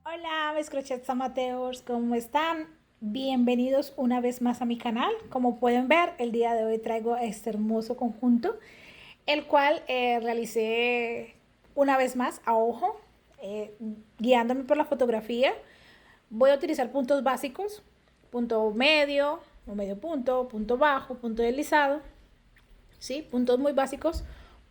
Hola, mis crochets amateurs, ¿cómo están? Bienvenidos una vez más a mi canal. Como pueden ver, el día de hoy traigo este hermoso conjunto, el cual realicé una vez más a ojo, eh, guiándome por la fotografía. Voy a utilizar puntos básicos, punto medio o medio punto, punto bajo, punto deslizado, ¿sí? Puntos muy básicos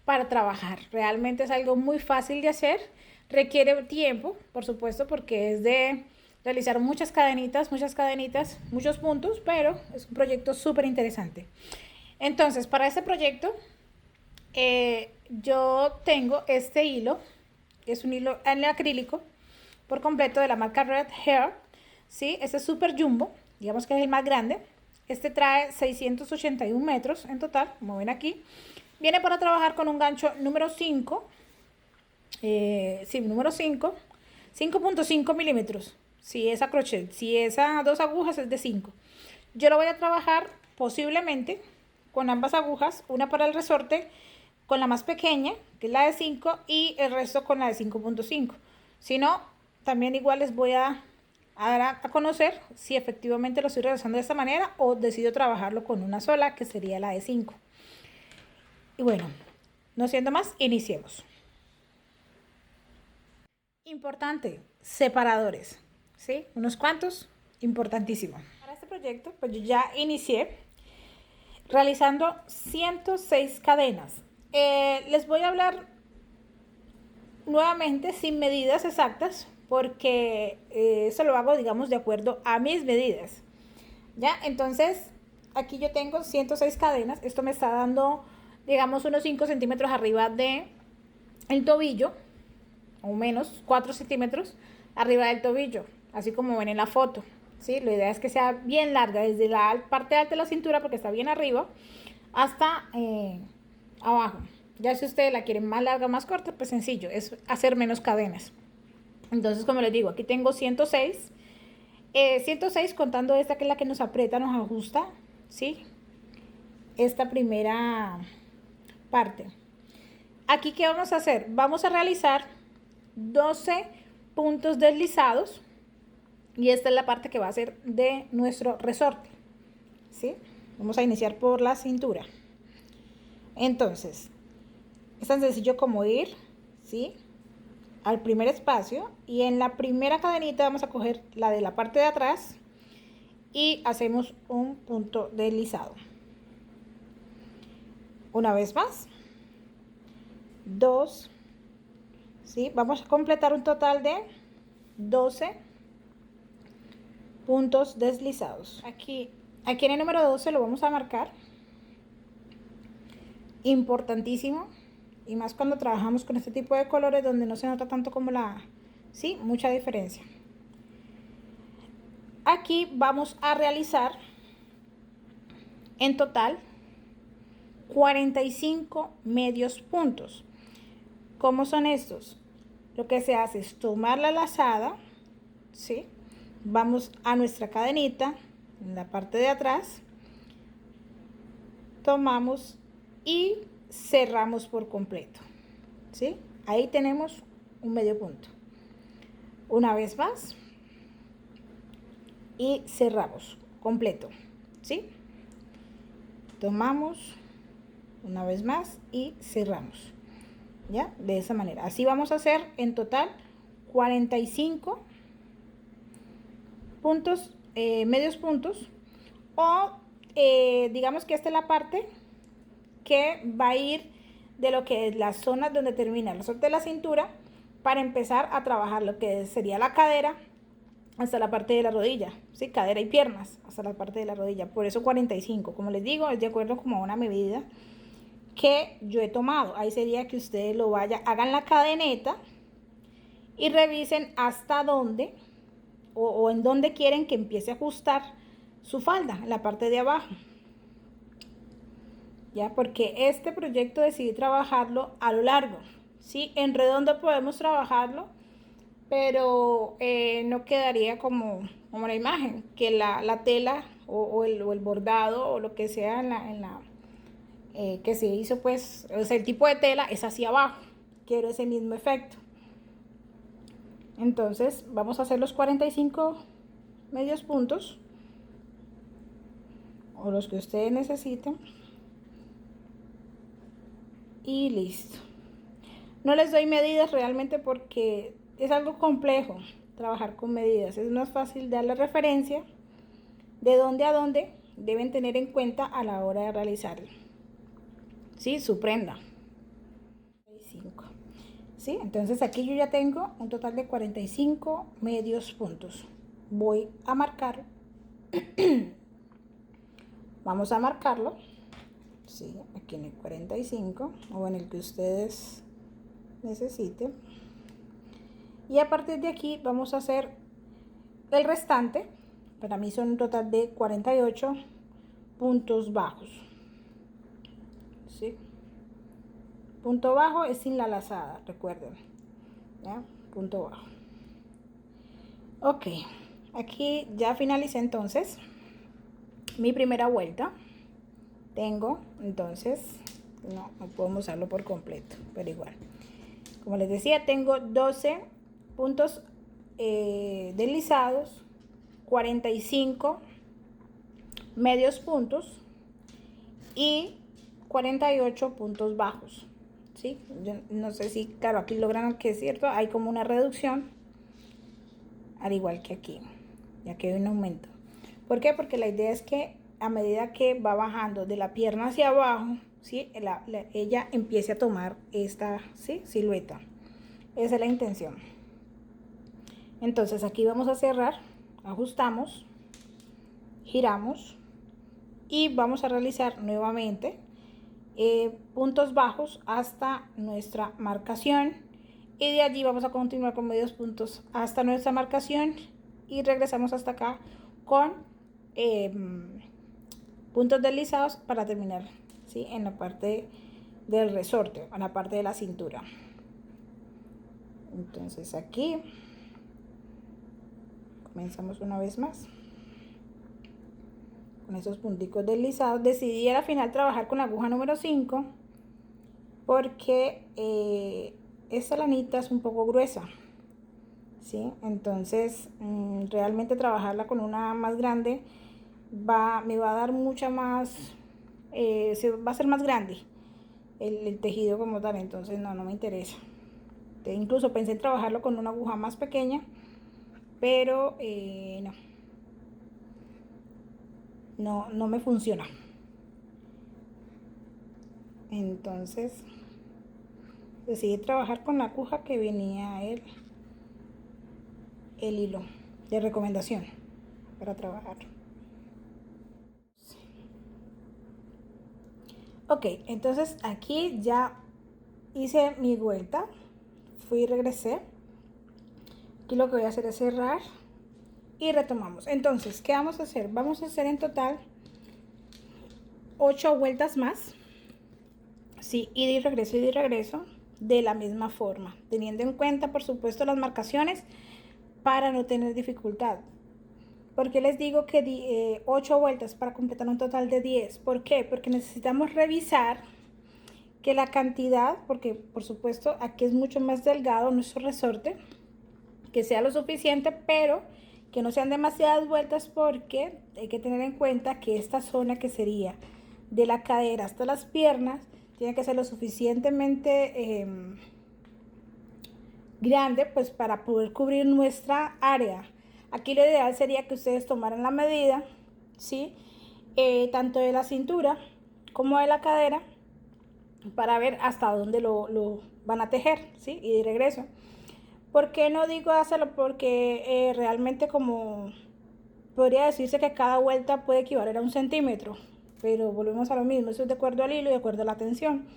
para trabajar. Realmente es algo muy fácil de hacer. Requiere tiempo, por supuesto, porque es de realizar muchas cadenitas, muchos puntos, pero es un proyecto súper interesante. Entonces, para este proyecto, yo tengo este hilo, es un hilo en acrílico por completo de la marca Red Hair, ¿sí? Este es super jumbo, digamos que es el más grande. Este trae 681 metros en total, como ven aquí. Viene para trabajar con un gancho número 5, sí, número 5, 5.5 milímetros. Si es a crochet, si es a dos agujas es de 5. Yo lo voy a trabajar posiblemente con ambas agujas, una para el resorte con la más pequeña, que es la de 5, y el resto con la de 5.5. Si no, también igual les voy a dar a conocer si efectivamente lo estoy realizando de esta manera o decido trabajarlo con una sola, que sería la de 5. Y bueno, no siendo más, iniciemos. Importante, separadores, ¿sí? Unos cuantos, importantísimo. Para este proyecto, pues yo ya inicié realizando 106 cadenas. Les voy a hablar nuevamente sin medidas exactas porque eso lo hago, digamos, de acuerdo a mis medidas. ¿Ya? Entonces, aquí yo tengo 106 cadenas. Esto me está dando, digamos, unos 5 centímetros arriba de el tobillo, o menos 4 centímetros arriba del tobillo, así como ven en la foto. ¿Sí? La idea es que sea bien larga, desde la parte alta de la cintura, porque está bien arriba, hasta abajo. Ya si ustedes la quieren más larga o más corta, pues sencillo, es hacer menos cadenas. Entonces, como les digo, aquí tengo 106. 106 contando esta que es la que nos aprieta, nos ajusta, ¿sí? Esta primera parte. Aquí, ¿qué vamos a hacer? Vamos a realizar 12 puntos deslizados y esta es la parte que va a ser de nuestro resorte, ¿sí? Vamos a iniciar por la cintura. Entonces, es tan sencillo como ir, ¿sí? Al primer espacio y en la primera cadenita vamos a coger la de la parte de atrás y hacemos un punto deslizado. Una vez más, 2, ¿sí? Vamos a completar un total de 12 puntos deslizados. Aquí en el número 12 lo vamos a marcar. Importantísimo. Y más cuando trabajamos con este tipo de colores donde no se nota tanto como sí, mucha diferencia. Aquí vamos a realizar en total 45 medios puntos. ¿Cómo son estos? Lo que se hace es tomar la lazada, ¿sí? Vamos a nuestra cadenita en la parte de atrás, tomamos y cerramos por completo, ¿sí? Ahí tenemos un medio punto. Una vez más y cerramos completo, ¿sí? Tomamos una vez más y cerramos, ¿ya? De esa manera. Así vamos a hacer en total 45 puntos, medios puntos, o digamos que esta es la parte que va a ir de lo que es la zona donde termina el resorte de la cintura para empezar a trabajar lo que sería la cadera hasta la parte de la rodilla, ¿sí? Cadera y piernas hasta la parte de la rodilla. Por eso 45, como les digo, es de acuerdo como a una medida que yo he tomado. Ahí sería que ustedes lo hagan la cadeneta y revisen hasta dónde o en dónde quieren que empiece a ajustar su falda, en la parte de abajo. Ya, porque este proyecto decidí trabajarlo a lo largo, ¿sí? En redondo podemos trabajarlo, pero no quedaría como la imagen, que la tela o el bordado o lo que sea que se hizo, pues, o sea, el tipo de tela es hacia abajo. Quiero ese mismo efecto. Entonces vamos a hacer los 45 medios puntos o los que ustedes necesiten y listo. No les doy medidas realmente porque es algo complejo trabajar con medidas. Es más fácil darle referencia de dónde a dónde deben tener en cuenta a la hora de realizar, ¿sí?, su prenda. ¿Sí? Entonces aquí yo ya tengo un total de 45 medios puntos. Voy a marcar, vamos a marcarlo, ¿sí?, aquí en el 45 o en el que ustedes necesiten. Y a partir de aquí vamos a hacer el restante. Para mí son un total de 48 puntos bajos, ¿sí? Punto bajo es sin la lazada, recuerden, ¿ya? Punto bajo. Ok, aquí ya finalicé entonces mi primera vuelta. Tengo entonces, no podemos usarlo por completo, pero igual, como les decía, tengo 12 puntos deslizados, 45 medios puntos y 48 puntos bajos, ¿sí? Yo no sé si, claro, aquí logran que es cierto, hay como una reducción, al igual que aquí, ya que hay un aumento. ¿Por qué? Porque la idea es que a medida que va bajando de la pierna hacia abajo, ¿sí?, ella empiece a tomar esta, ¿sí?, silueta. Esa es la intención. Entonces aquí vamos a cerrar, ajustamos, giramos y vamos a realizar nuevamente puntos bajos hasta nuestra marcación, y de allí vamos a continuar con medios puntos hasta nuestra marcación y regresamos hasta acá con puntos deslizados para terminar, ¿sí?, en la parte del resorte, en la parte de la cintura. Entonces aquí comenzamos una vez más con esos punticos deslizados. Decidí al final trabajar con la aguja número 5 porque esta lanita es un poco gruesa, ¿sí? Entonces realmente trabajarla con una más grande me va a dar mucha más, va a ser más grande el tejido como tal, entonces no me interesa. Incluso pensé en trabajarlo con una aguja más pequeña, pero no me funciona. Entonces decidí trabajar con la aguja que venía el hilo de recomendación para trabajar. Ok, entonces aquí ya hice mi vuelta, fui y regresé. Aquí lo que voy a hacer es cerrar y retomamos. Entonces, ¿qué vamos a hacer? Vamos a hacer en total 8 vueltas más, sí, ida y regreso de la misma forma, teniendo en cuenta por supuesto las marcaciones para no tener dificultad. ¿Por qué les digo que 8 vueltas para completar un total de 10? ¿Por qué? Porque necesitamos revisar que la cantidad, porque por supuesto aquí es mucho más delgado nuestro resorte, que sea lo suficiente, pero que no sean demasiadas vueltas, porque hay que tener en cuenta que esta zona que sería de la cadera hasta las piernas tiene que ser lo suficientemente grande pues para poder cubrir nuestra área. Aquí lo ideal sería que ustedes tomaran la medida, ¿sí?, tanto de la cintura como de la cadera, para ver hasta dónde lo van a tejer, ¿sí?, y de regreso. ¿Por qué no digo hacerlo? Porque realmente, como podría decirse que cada vuelta puede equivaler a 1 centímetro, pero volvemos a lo mismo, eso es de acuerdo al hilo y de acuerdo a la tensión.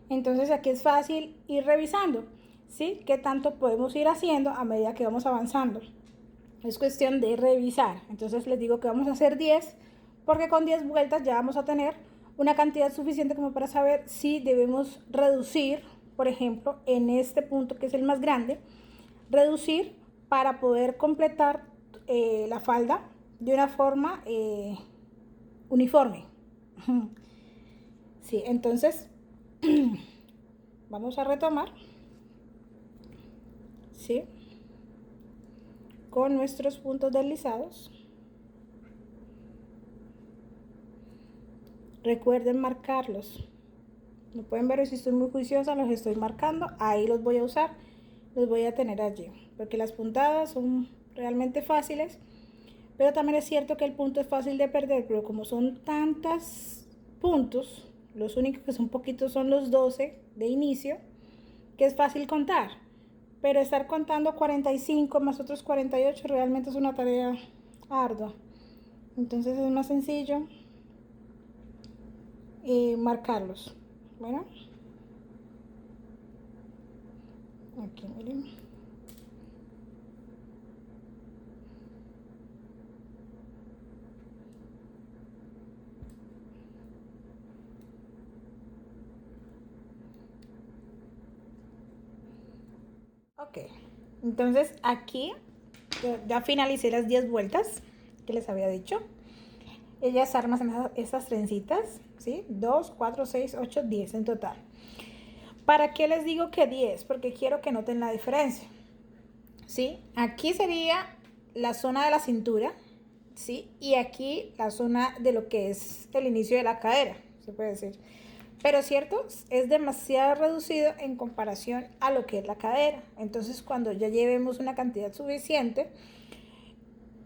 Entonces aquí es fácil ir revisando, ¿sí?, qué tanto podemos ir haciendo a medida que vamos avanzando. Es cuestión de revisar. Entonces les digo que vamos a hacer 10, porque con 10 vueltas ya vamos a tener una cantidad suficiente como para saber si debemos reducir, por ejemplo, en este punto que es el más grande, reducir para poder completar la falda de una forma uniforme. Sí, entonces vamos a retomar, ¿sí? con nuestros puntos deslizados. Recuerden marcarlos. No pueden ver si estoy muy juiciosa, los estoy marcando. Ahí los voy a usar, los voy a tener allí. Porque las puntadas son realmente fáciles. Pero también es cierto que el punto es fácil de perder. Pero como son tantos puntos, los únicos que son poquitos son los 12 de inicio, que es fácil contar. Pero estar contando 45 más otros 48 realmente es una tarea ardua. Entonces es más sencillo marcarlos. Bueno, aquí miren. Ok, entonces aquí ya finalicé las 10 vueltas que les había dicho. Ellas arman esas trencitas, ¿sí? 2, 4, 6, 8, 10 en total. ¿Para qué les digo que 10? Porque quiero que noten la diferencia, ¿sí? Aquí sería la zona de la cintura, ¿sí? Y aquí la zona de lo que es el inicio de la cadera, se puede decir. Pero cierto, es demasiado reducido en comparación a lo que es la cadera. Entonces, cuando ya llevemos una cantidad suficiente,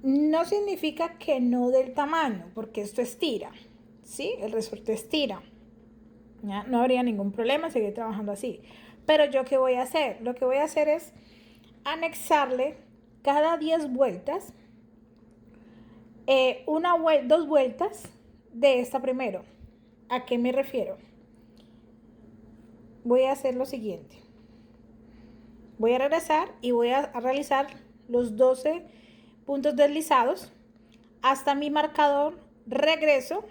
no significa que no del tamaño, porque esto estira, ¿sí? El resorte estira. ¿Ya? No habría ningún problema seguir trabajando así. Pero yo, ¿qué voy a hacer? Lo que voy a hacer es anexarle cada 10 vueltas, dos vueltas de esta primero. ¿A qué me refiero? Voy a hacer lo siguiente. Voy a regresar y voy a realizar los 12 puntos deslizados hasta mi marcador. Regreso,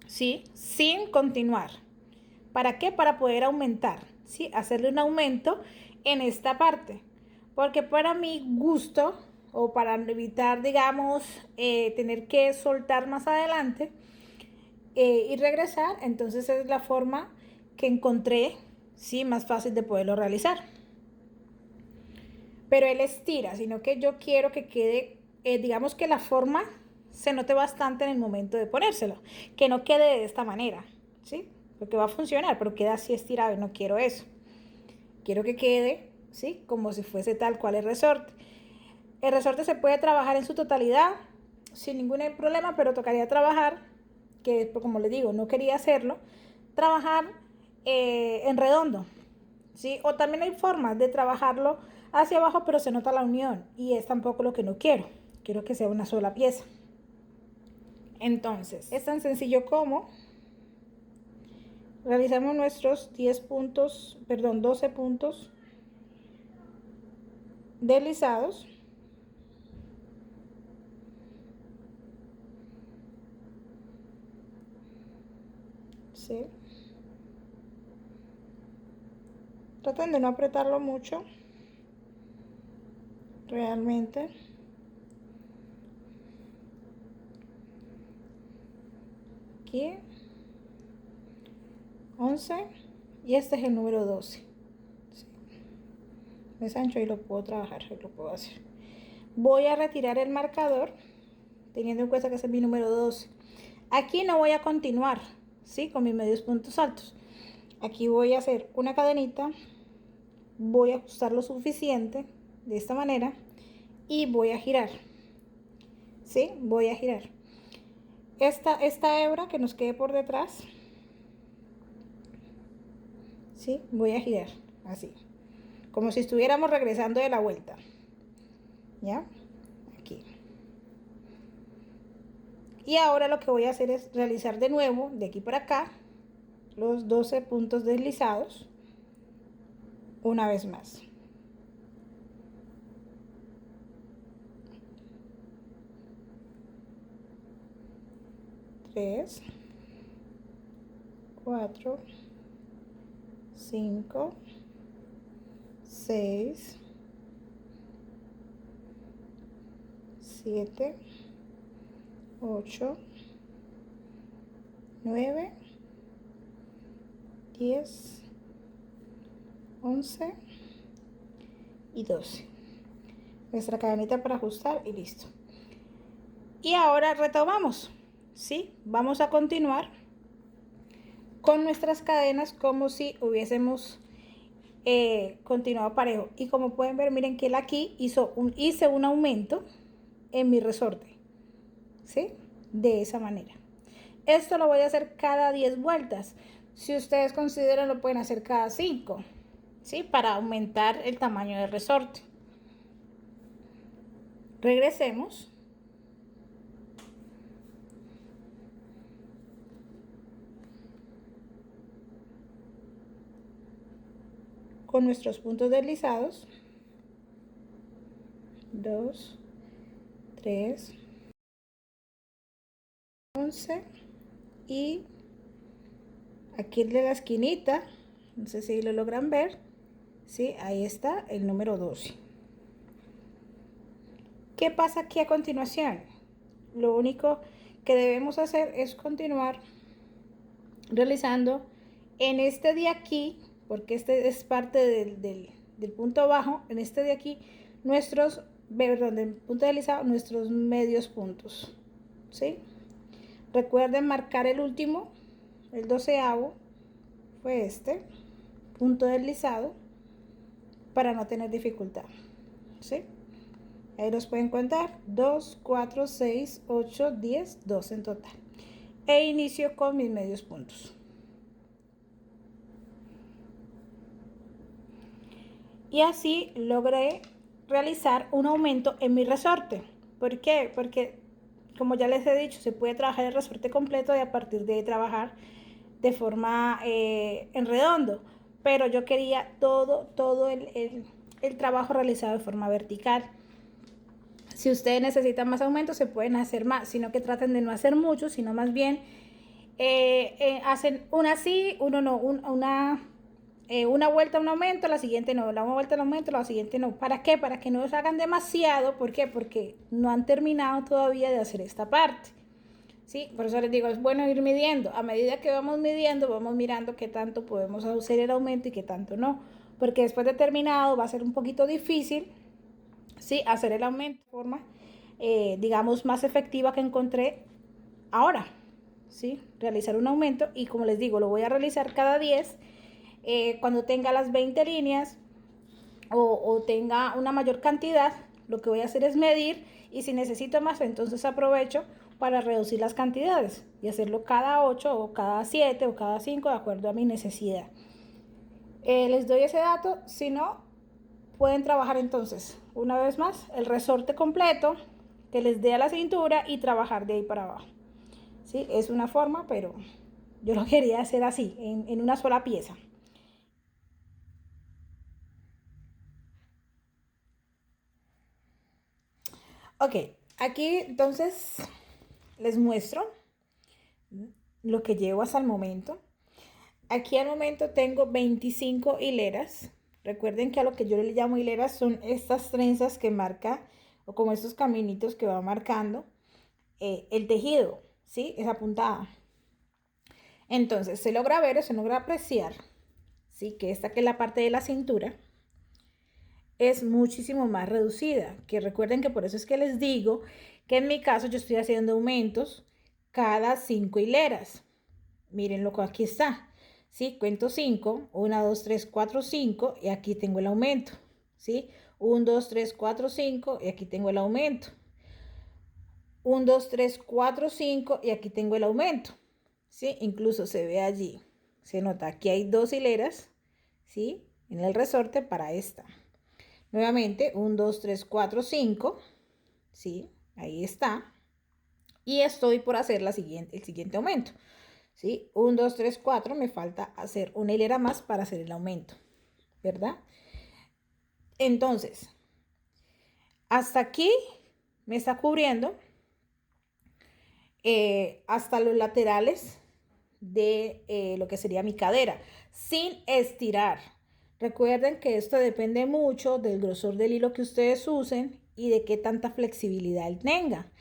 ¿sí? Sin continuar. ¿Para qué? Para poder aumentar, ¿sí? Hacerle un aumento en esta parte. Porque para mi gusto, o para evitar, digamos, tener que soltar más adelante y regresar, entonces es la forma que encontré, ¿sí? Más fácil de poderlo realizar. Pero él estira, sino que yo quiero que quede, digamos que la forma se note bastante en el momento de ponérselo, que no quede de esta manera, ¿sí? Porque va a funcionar, pero queda así estirado y no quiero eso. Quiero que quede, ¿sí? Como si fuese tal cual el resorte. El resorte se puede trabajar en su totalidad sin ningún problema, pero tocaría trabajar, que como les digo, no quería hacerlo, trabajar en redondo, ¿sí? O también hay formas de trabajarlo hacia abajo, pero se nota la unión y es tampoco lo que no quiero. Quiero que sea una sola pieza. Entonces, es tan sencillo como realizamos nuestros 10 puntos, perdón, 12 puntos deslizados. ¿Sí? Traten de no apretarlo mucho. Realmente. Aquí. 11. Y este es el número 12. ¿Sí? Es ancho y lo puedo trabajar, lo puedo hacer. Voy a retirar el marcador, teniendo en cuenta que ese es mi número 12. Aquí no voy a continuar, ¿sí? Con mis medios puntos altos. Aquí voy a hacer una cadenita, voy a ajustar lo suficiente de esta manera y voy a girar, ¿sí? Voy a girar. Esta hebra que nos quede por detrás, ¿sí? Voy a girar, así. Como si estuviéramos regresando de la vuelta. ¿Ya? Aquí. Y ahora lo que voy a hacer es realizar de nuevo, de aquí para acá, los 12 puntos deslizados, una vez más. 3, 4, 5, 6, 7, 8, 9, 10, 11 y 12. nuestra cadenita para ajustar y listo. Y ahora retomamos, ¿sí? Vamos a continuar con nuestras cadenas como si hubiésemos continuado parejo. Y como pueden ver, miren que él aquí hice un aumento en mi resorte, ¿sí? De esa manera. Esto lo voy a hacer cada 10 vueltas. Si ustedes consideran, lo pueden hacer cada 5, ¿sí? Para aumentar el tamaño del resorte. Regresemos. Con nuestros puntos deslizados. 2, 3, 11 y aquí de la esquinita, no sé si lo logran ver, ¿sí? Ahí está el número 12. ¿Qué pasa aquí a continuación? Lo único que debemos hacer es continuar realizando en este de aquí, porque este es parte del punto bajo, en este de aquí, del punto deslizado, nuestros medios puntos, ¿sí? Recuerden marcar el último, el 12avo, fue este, punto deslizado, para no tener dificultad, ¿sí? Ahí los pueden contar, 2, 4, 6, 8, 10, 12 en total. E inicio con mis medios puntos. Y así logré realizar un aumento en mi resorte. ¿Por qué? Porque, como ya les he dicho, se puede trabajar el resorte completo y a partir de ahí trabajar de forma en redondo. Pero yo quería todo el trabajo realizado de forma vertical. Si ustedes necesitan más aumentos, se pueden hacer más, sino que traten de no hacer mucho, sino más bien hacen una sí, uno no, una vuelta un aumento, la siguiente no, una vuelta un aumento, la siguiente no. ¿Para qué? Para que no los hagan demasiado. ¿Por qué? Porque no han terminado todavía de hacer esta parte. ¿Sí? Por eso les digo, es bueno ir midiendo. A medida que vamos midiendo, vamos mirando qué tanto podemos hacer el aumento y qué tanto no. Porque después de terminado va a ser un poquito difícil, ¿sí? Hacer el aumento de forma, digamos, más efectiva que encontré ahora, ¿sí? Realizar un aumento y como les digo, lo voy a realizar cada 10. Cuando tenga las 20 líneas o tenga una mayor cantidad, lo que voy a hacer es medir y si necesito más, entonces aprovecho para reducir las cantidades y hacerlo cada 8 o cada 7 o cada 5 de acuerdo a mi necesidad. Les doy ese dato, si no, pueden trabajar entonces, una vez más, el resorte completo que les dé a la cintura y trabajar de ahí para abajo. ¿Sí? Es una forma, pero yo lo quería hacer así, en una sola pieza. Ok, aquí entonces les muestro lo que llevo hasta el momento. Aquí al momento tengo 25 hileras. Recuerden que a lo que yo le llamo hileras son estas trenzas que marca, o como estos caminitos que va marcando el tejido, ¿sí? Esa puntada. Entonces se logra ver, se logra apreciar, ¿sí? Que esta que es la parte de la cintura es muchísimo más reducida, que recuerden que por eso es que les digo que en mi caso yo estoy haciendo aumentos cada 5 hileras. Miren lo que aquí está, ¿sí? Cuento 5, 1, 2, 3, 4, 5 y aquí tengo el aumento, ¿sí? 1, 2, 3, 4, 5 y aquí tengo el aumento. 1, 2, 3, 4, 5 y aquí tengo el aumento, ¿sí? Incluso se ve allí, se nota, aquí hay 2 hileras, ¿sí? En el resorte para esta. Nuevamente, 1, 2, 3, 4, 5, ¿sí? Ahí está. Y estoy por hacer el siguiente aumento, ¿sí? 1, 2, 3, 4, me falta hacer una hilera más para hacer el aumento, ¿verdad? Entonces, hasta aquí me está cubriendo hasta los laterales de lo que sería mi cadera, sin estirar. Recuerden que esto depende mucho del grosor del hilo que ustedes usen y de qué tanta flexibilidad él tenga.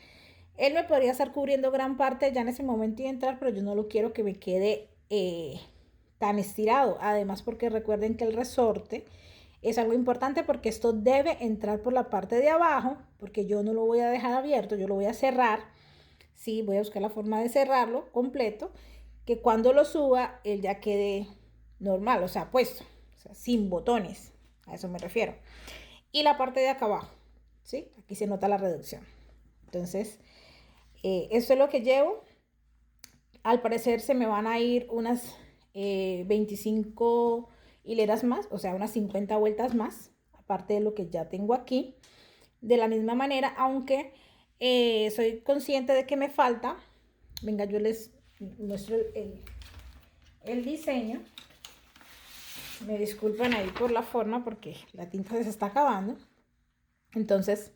Él me podría estar cubriendo gran parte ya en ese momento y entrar, pero yo no lo quiero que me quede tan estirado. Además, porque recuerden que el resorte Es algo importante porque esto debe entrar por la parte de abajo, porque yo no lo voy a dejar abierto, yo lo voy a cerrar. Sí, voy a buscar la forma de cerrarlo completo, que cuando lo suba, él ya quede normal, o sea, puesto, o sea, sin botones, a eso me refiero. Y la parte de acá abajo, ¿sí? Aquí se nota la reducción. Entonces, eso es lo que llevo. Al parecer se me van a ir unas 25 hileras más, o sea, unas 50 vueltas más, aparte de lo que ya tengo aquí. De la misma manera, aunque soy consciente de que me falta, venga, yo les muestro el diseño. Me disculpan ahí por la forma porque la tinta se está acabando. Entonces,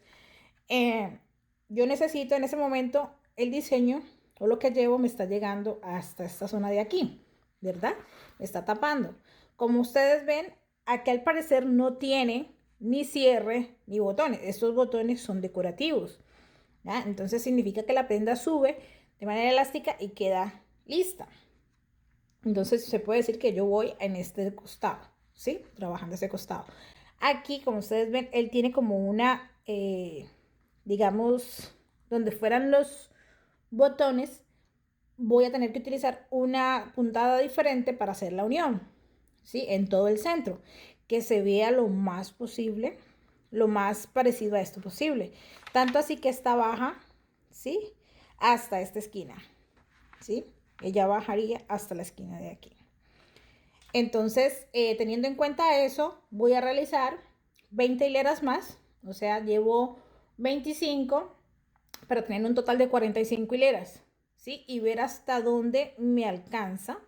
yo necesito en ese momento el diseño o lo que llevo me está llegando hasta esta zona de aquí, ¿verdad? Me está tapando. Como ustedes ven, aquí al parecer no tiene ni cierre ni botones. Estos botones son decorativos, ¿ya? Entonces significa que la prenda sube de manera elástica y queda lista. Entonces se puede decir que yo voy en este costado, ¿sí? Trabajando ese costado. Aquí, como ustedes ven, él tiene como una, digamos, donde fueran los botones, voy a tener que utilizar una puntada diferente para hacer la unión, ¿sí? En todo el centro, que se vea lo más posible, lo más parecido a esto posible. Tanto así que esta baja, ¿sí? Hasta esta esquina, ¿sí? Ella bajaría hasta la esquina de aquí. Entonces, teniendo en cuenta eso, voy a realizar 20 hileras más, o sea, llevo 25 para tener un total de 45 hileras, ¿sí? Y ver hasta dónde me alcanza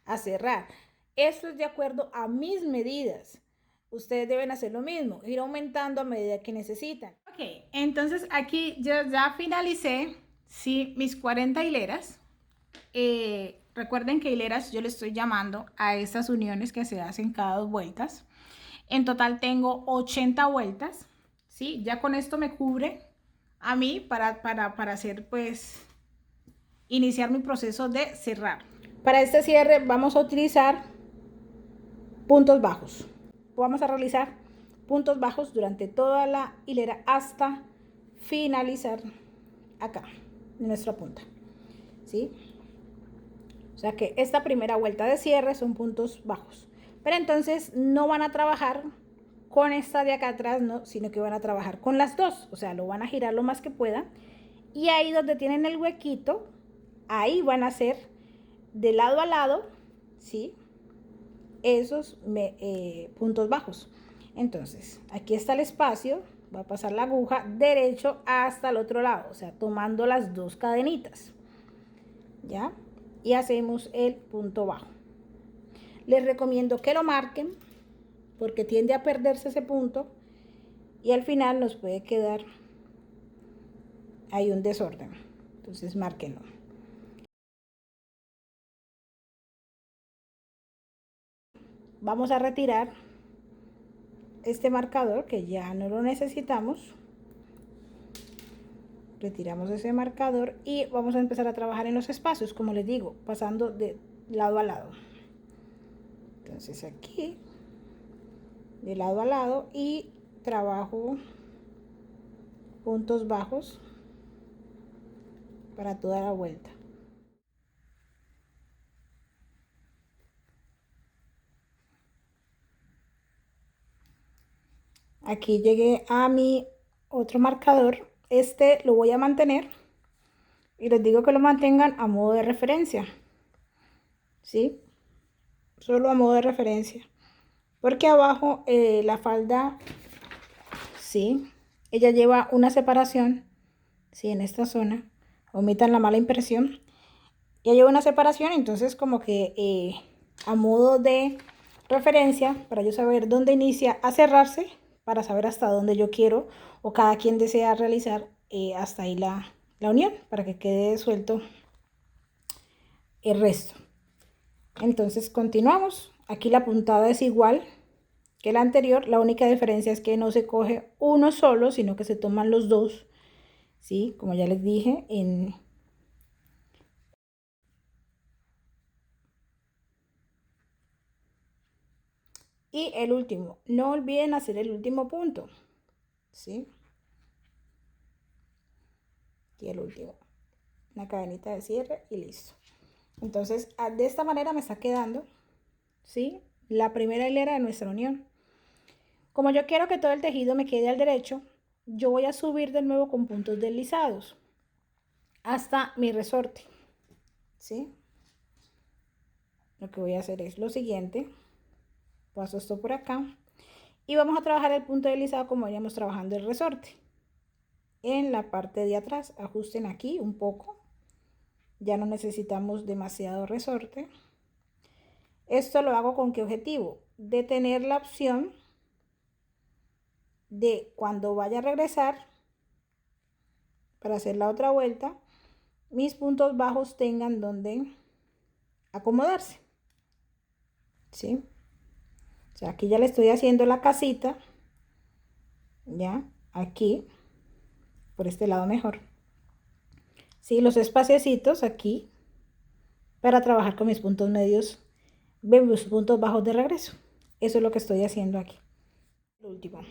a cerrar. Esto es de acuerdo a mis medidas. Ustedes deben hacer lo mismo, ir aumentando a medida que necesitan. Ok, entonces aquí yo ya finalicé, sí, mis 40 hileras. Recuerden que hileras yo le estoy llamando a estas uniones que se hacen cada 2 vueltas. En total tengo 80 vueltas, ¿sí? Ya con esto me cubre a mí para hacer, pues, iniciar mi proceso de cerrar. Para este cierre vamos a utilizar puntos bajos. Vamos a realizar puntos bajos durante toda la hilera hasta finalizar acá, en nuestra punta, ¿sí? O sea que esta primera vuelta de cierre son puntos bajos. Pero entonces no van a trabajar con esta de acá atrás, no, sino que van a trabajar con las dos. O sea, lo van a girar lo más que puedan. Y ahí donde tienen el huequito, ahí van a hacer de lado a lado, ¿sí? Esos puntos bajos. Entonces, aquí está el espacio. Va a pasar la aguja derecho hasta el otro lado. O sea, tomando las dos cadenitas. ¿Ya? Y hacemos el punto bajo. Les recomiendo que lo marquen porque tiende a perderse ese punto y al final nos puede quedar ahí un desorden. Entonces márquenlo. Vamos a retirar este marcador que ya no lo necesitamos. Retiramos ese marcador y vamos a empezar a trabajar en los espacios, como les digo, pasando de lado a lado. Entonces aquí, de lado a lado, y trabajo puntos bajos para toda la vuelta. Aquí llegué a mi otro marcador. Este lo voy a mantener y les digo que lo mantengan a modo de referencia, ¿sí? Solo a modo de referencia. Porque abajo la falda, sí, ella lleva una separación, sí, en esta zona. Omitan la mala impresión. Ya lleva una separación, entonces como que a modo de referencia, para yo saber dónde inicia a cerrarse, para saber hasta dónde yo quiero o cada quien desea realizar hasta ahí la unión, para que quede suelto el resto. Entonces continuamos. Aquí la puntada es igual que la anterior, la única diferencia es que no se coge uno solo, sino que se toman los dos, ¿sí? Como ya les dije, Y el último, no olviden hacer el último punto, ¿sí? Y el último, una cadenita de cierre y listo. Entonces, de esta manera me está quedando, ¿sí? La primera hilera de nuestra unión. Como yo quiero que todo el tejido me quede al derecho, yo voy a subir de nuevo con puntos deslizados hasta mi resorte, ¿sí? Lo que voy a hacer es lo siguiente, paso esto por acá y vamos a trabajar el punto deslizado como veníamos trabajando el resorte. En la parte de atrás, ajusten aquí un poco, ya no necesitamos demasiado resorte. Esto lo hago con qué objetivo, de tener la opción de cuando vaya a regresar para hacer la otra vuelta, mis puntos bajos tengan donde acomodarse, ¿sí? O sea, aquí ya le estoy haciendo la casita, ya, aquí, por este lado mejor. Sí, los espaciecitos aquí, para trabajar con mis puntos medios, mis puntos bajos de regreso. Eso es lo que estoy haciendo aquí. Lo último,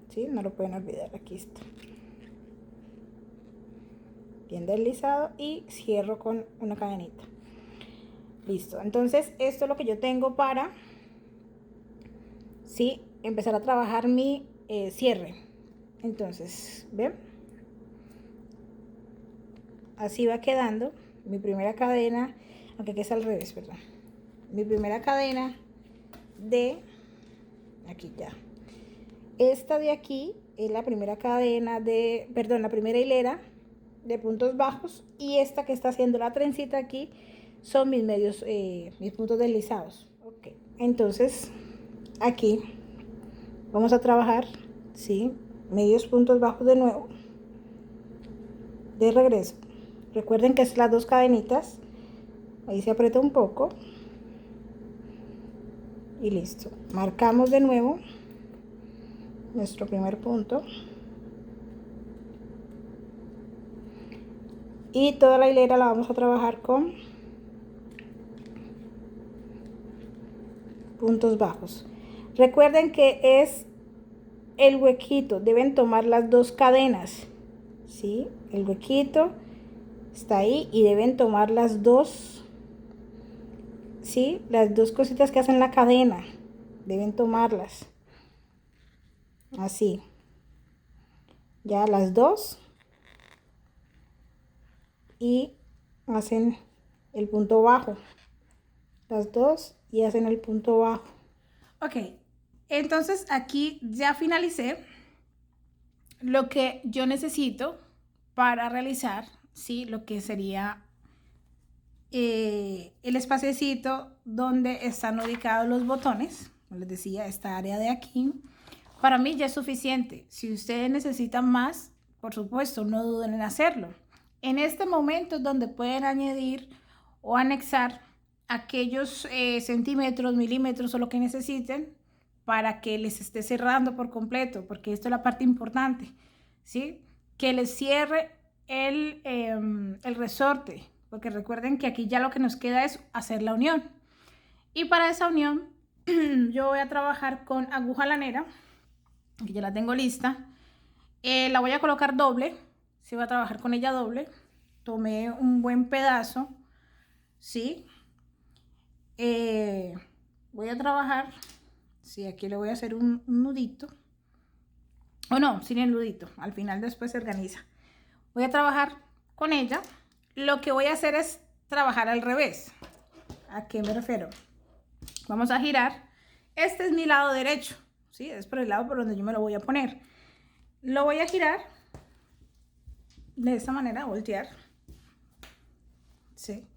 ¿sí? No lo pueden olvidar, aquí está. Bien deslizado y cierro con una cadenita. Listo, entonces esto es lo que yo tengo para, ¿sí? Empezar a trabajar mi cierre. Entonces, ¿ven? Así va quedando mi primera cadena, aunque aquí es al revés, perdón. Mi primera cadena de, aquí ya. Esta de aquí es la primera cadena de, perdón, la primera hilera de puntos bajos y esta que está haciendo la trencita aquí son mis medios, mis puntos deslizados. Ok, entonces aquí vamos a trabajar, ¿sí? Medios puntos bajos de nuevo, de regreso. Recuerden que es las dos cadenitas, ahí se aprieta un poco y listo. Marcamos de nuevo nuestro primer punto y toda la hilera la vamos a trabajar con puntos bajos. Recuerden que es el huequito, deben tomar las dos cadenas, ¿sí? El huequito está ahí y deben tomar las dos, ¿sí? Las dos cositas que hacen la cadena, deben tomarlas, así, ya las dos, y hacen el punto bajo, las dos y hacen el punto bajo. Ok, entonces aquí ya finalicé lo que yo necesito para realizar, ¿sí? Lo que sería el espaciecito donde están ubicados los botones. Como les decía, esta área de aquí, para mí ya es suficiente. Si ustedes necesitan más, por supuesto, no duden en hacerlo. En este momento es donde pueden añadir o anexar aquellos centímetros, milímetros o lo que necesiten para que les esté cerrando por completo, porque esto es la parte importante, ¿sí? Que les cierre el resorte, porque recuerden que aquí ya lo que nos queda es hacer la unión. Y para esa unión yo voy a trabajar con aguja lanera, que ya la tengo lista. La voy a colocar doble, si voy a trabajar con ella doble. Tomé un buen pedazo, ¿sí? Voy a trabajar, sí, aquí le voy a hacer un nudito. O no, sin el nudito, al final después se organiza. Voy a trabajar con ella. Lo que voy a hacer es trabajar al revés. ¿A qué me refiero? Vamos a girar. Este es mi lado derecho, ¿sí? Es por el lado por donde yo me lo voy a poner. Lo voy a girar de esta manera, voltear, ¿sí?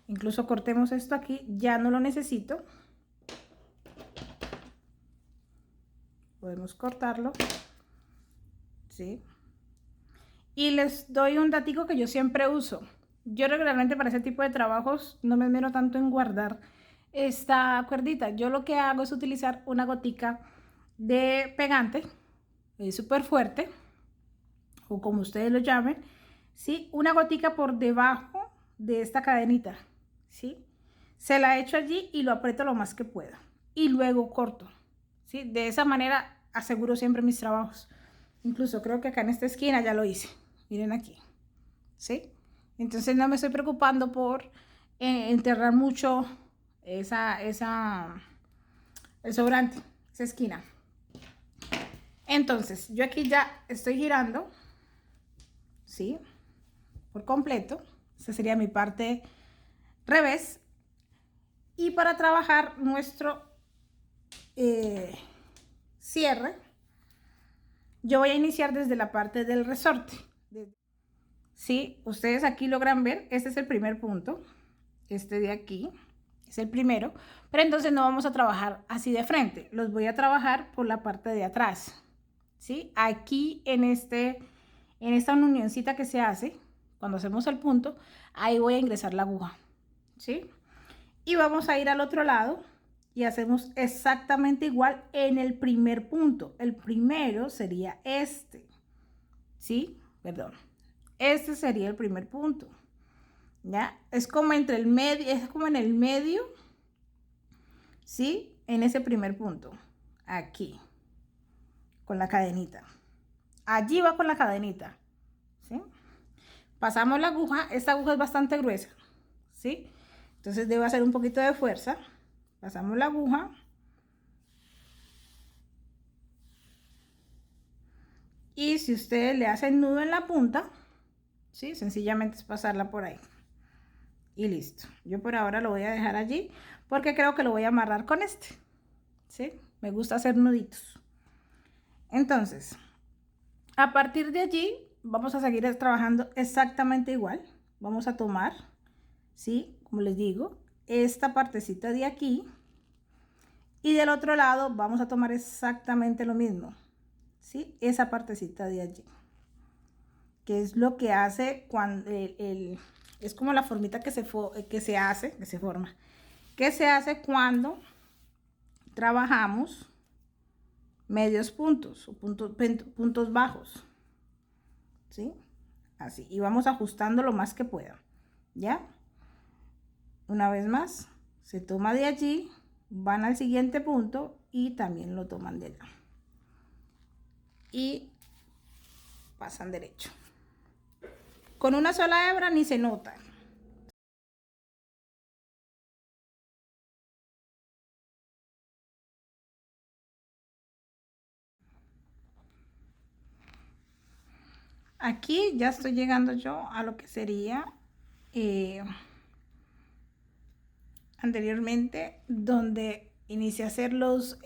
Incluso cortemos esto aquí, ya no lo necesito. Podemos cortarlo, ¿sí? Y les doy un datico que yo siempre uso. Yo regularmente para ese tipo de trabajos no me esmero tanto en guardar esta cuerdita. Yo lo que hago es utilizar una gotica de pegante, súper fuerte, o como ustedes lo llamen, ¿sí? Una gotica por debajo de esta cadenita, ¿sí? Se la echo allí y lo aprieto lo más que pueda. Y luego corto, ¿sí? De esa manera aseguro siempre mis trabajos. Incluso creo que acá en esta esquina ya lo hice. Miren aquí, ¿sí? Entonces no me estoy preocupando por enterrar mucho el sobrante, esa esquina. Entonces, yo aquí ya estoy girando, ¿sí? Por completo. Esa sería mi parte revés. Y para trabajar nuestro cierre, yo voy a iniciar desde la parte del resorte. Sí, ustedes aquí logran ver, este es el primer punto, este de aquí es el primero, pero entonces no vamos a trabajar así de frente, los voy a trabajar por la parte de atrás, ¿sí? Aquí en esta unioncita que se hace, cuando hacemos el punto, ahí voy a ingresar la aguja, ¿sí? Y vamos a ir al otro lado y hacemos exactamente igual en el primer punto. El primero sería este, ¿sí? Perdón. Este sería el primer punto, ¿ya? Es como entre el medio, es como en el medio, ¿sí? En ese primer punto, aquí, con la cadenita. Allí va con la cadenita, ¿sí? Pasamos la aguja, esta aguja es bastante gruesa, ¿sí? Entonces debo hacer un poquito de fuerza. Pasamos la aguja. Y si ustedes le hacen nudo en la punta, ¿sí? Sencillamente es pasarla por ahí. Y listo. Yo por ahora lo voy a dejar allí porque creo que lo voy a amarrar con este, ¿sí? Me gusta hacer nuditos. Entonces, a partir de allí, vamos a seguir trabajando exactamente igual. Vamos a tomar, ¿sí? Como les digo, esta partecita de aquí. Y del otro lado vamos a tomar exactamente lo mismo, ¿sí? Esa partecita de allí. Que es lo que hace cuando es como la formita que se hace cuando trabajamos medios puntos o puntos bajos, ¿sí? Así, y vamos ajustando lo más que pueda, ¿ya? Una vez más, se toma de allí, van al siguiente punto y también lo toman de allá. Y pasan derecho. Con una sola hebra ni se nota. Aquí ya estoy llegando yo a lo que sería anteriormente, donde inicié a hacer los,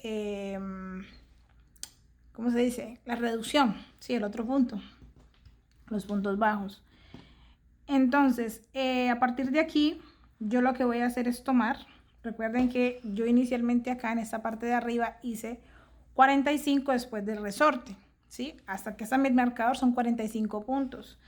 ¿cómo se dice? La reducción, sí, el otro punto, los puntos bajos. Entonces, a partir de aquí, yo lo que voy a hacer es tomar, recuerden que yo inicialmente acá en esta parte de arriba hice 45 después del resorte, ¿sí? Hasta que está mi marcador son 45 puntos.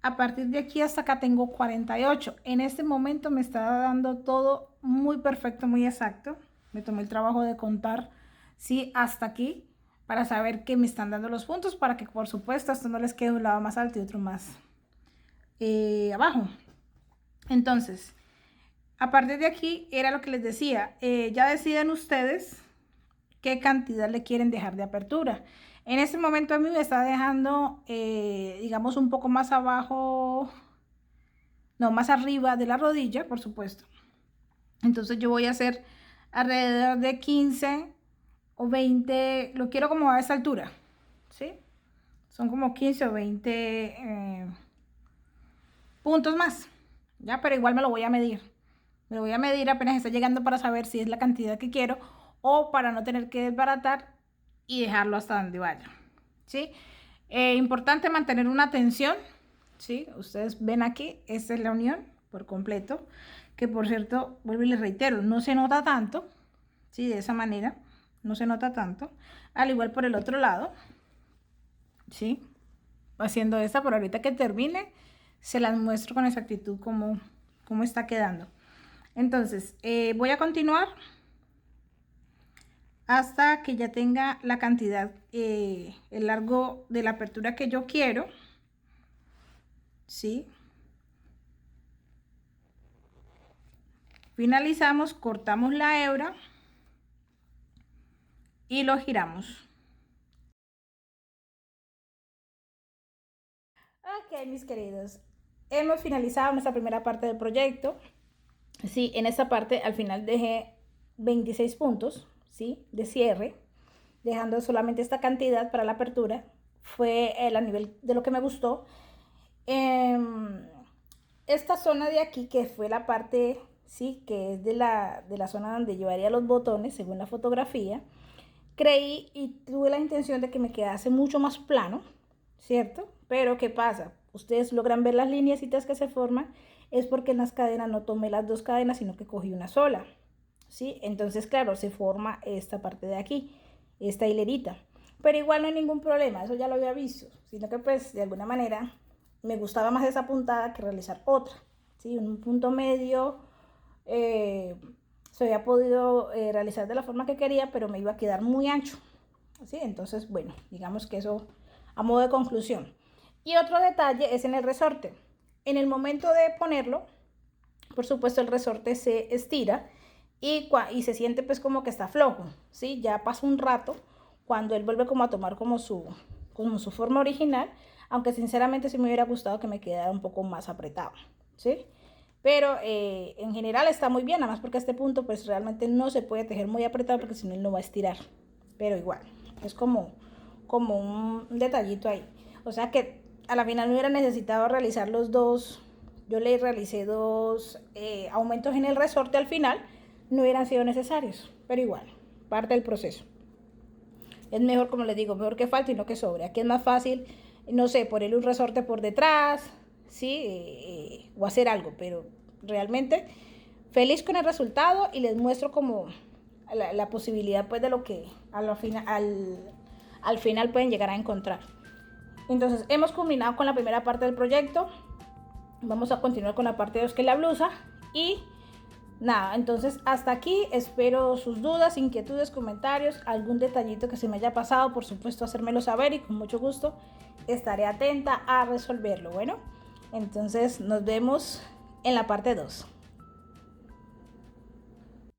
A partir de aquí hasta acá tengo 48. En este momento me está dando todo muy perfecto, muy exacto. Me tomé el trabajo de contar, ¿sí? Hasta aquí para saber que me están dando los puntos para que, por supuesto, esto no les quede un lado más alto y otro más abajo. Entonces, a partir de aquí era lo que les decía. Ya deciden ustedes qué cantidad le quieren dejar de apertura. En este momento a mí me está dejando, digamos, un poco más abajo, no, más arriba de la rodilla, por supuesto. Entonces yo voy a hacer alrededor de 15 o 20, lo quiero como a esa altura, ¿sí? Son como 15 o 20 puntos más, ¿ya? Pero igual me lo voy a medir. Me lo voy a medir apenas está llegando para saber si es la cantidad que quiero o para no tener que desbaratar y dejarlo hasta donde vaya, ¿sí? Importante mantener una tensión, ¿sí? Ustedes ven aquí, esta es la unión por completo, que por cierto, vuelvo y les reitero, no se nota tanto, ¿sí? De esa manera, no se nota tanto. Al igual por el otro lado, ¿sí? Haciendo esta, por ahorita que termine, se las muestro con exactitud cómo está quedando. Entonces, voy a continuar hasta que ya tenga la cantidad, el largo de la apertura que yo quiero, ¿sí? Finalizamos, cortamos la hebra y lo giramos. Ok, mis queridos, hemos finalizado nuestra primera parte del proyecto. Sí, en esta parte al final dejé 26 puntos, ¿sí? De cierre, dejando solamente esta cantidad para la apertura. Fue el a nivel de lo que me gustó. Esta zona de aquí, que fue la parte, sí, que es de la zona donde llevaría los botones, según la fotografía, creí y tuve la intención de que me quedase mucho más plano, ¿cierto? Pero ¿qué pasa? Ustedes logran ver las líneas que se forman, es porque en las cadenas no tomé las dos cadenas, sino que cogí una sola, ¿sí? Entonces, claro, se forma esta parte de aquí, esta hilerita. Pero igual no hay ningún problema, eso ya lo había visto, sino que pues de alguna manera me gustaba más esa puntada que realizar otra, ¿sí? Un punto medio se había podido realizar de la forma que quería, pero me iba a quedar muy ancho, ¿sí? Entonces, bueno, digamos que eso a modo de conclusión. Y otro detalle es en el resorte. En el momento de ponerlo, por supuesto el resorte se estira y se siente pues como que está flojo, ¿sí? Ya pasa un rato cuando él vuelve como a tomar como su forma original, aunque sinceramente sí me hubiera gustado que me quedara un poco más apretado, ¿sí? Pero en general está muy bien, además porque a este punto pues realmente no se puede tejer muy apretado porque si no él no va a estirar, pero igual, es como un detallito ahí. O sea que a la final no hubiera necesitado realizar los dos, yo le realicé dos aumentos en el resorte al final, no hubieran sido necesarios, pero igual, parte del proceso. Es mejor, como les digo, mejor que falte y no que sobre. Aquí es más fácil, no sé, ponerle un resorte por detrás, ¿sí? O hacer algo, pero realmente feliz con el resultado y les muestro como la posibilidad pues de lo que al final pueden llegar a encontrar. Entonces hemos culminado con la primera parte del proyecto, vamos a continuar con la parte 2 que es la blusa y nada, entonces hasta aquí, espero sus dudas, inquietudes, comentarios, algún detallito que se me haya pasado, por supuesto hacérmelo saber y con mucho gusto estaré atenta a resolverlo. Bueno, entonces nos vemos en la parte 2.